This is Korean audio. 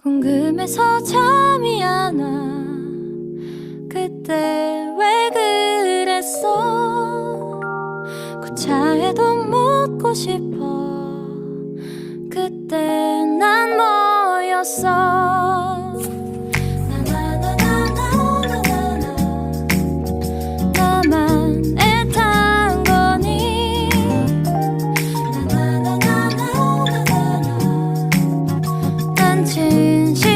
궁금해서 잠이 안 와. 그때 왜 그랬어? 고차에도 묻고 싶어. 그때 난 뭐였어? 나만 애탄 거니? 난 진실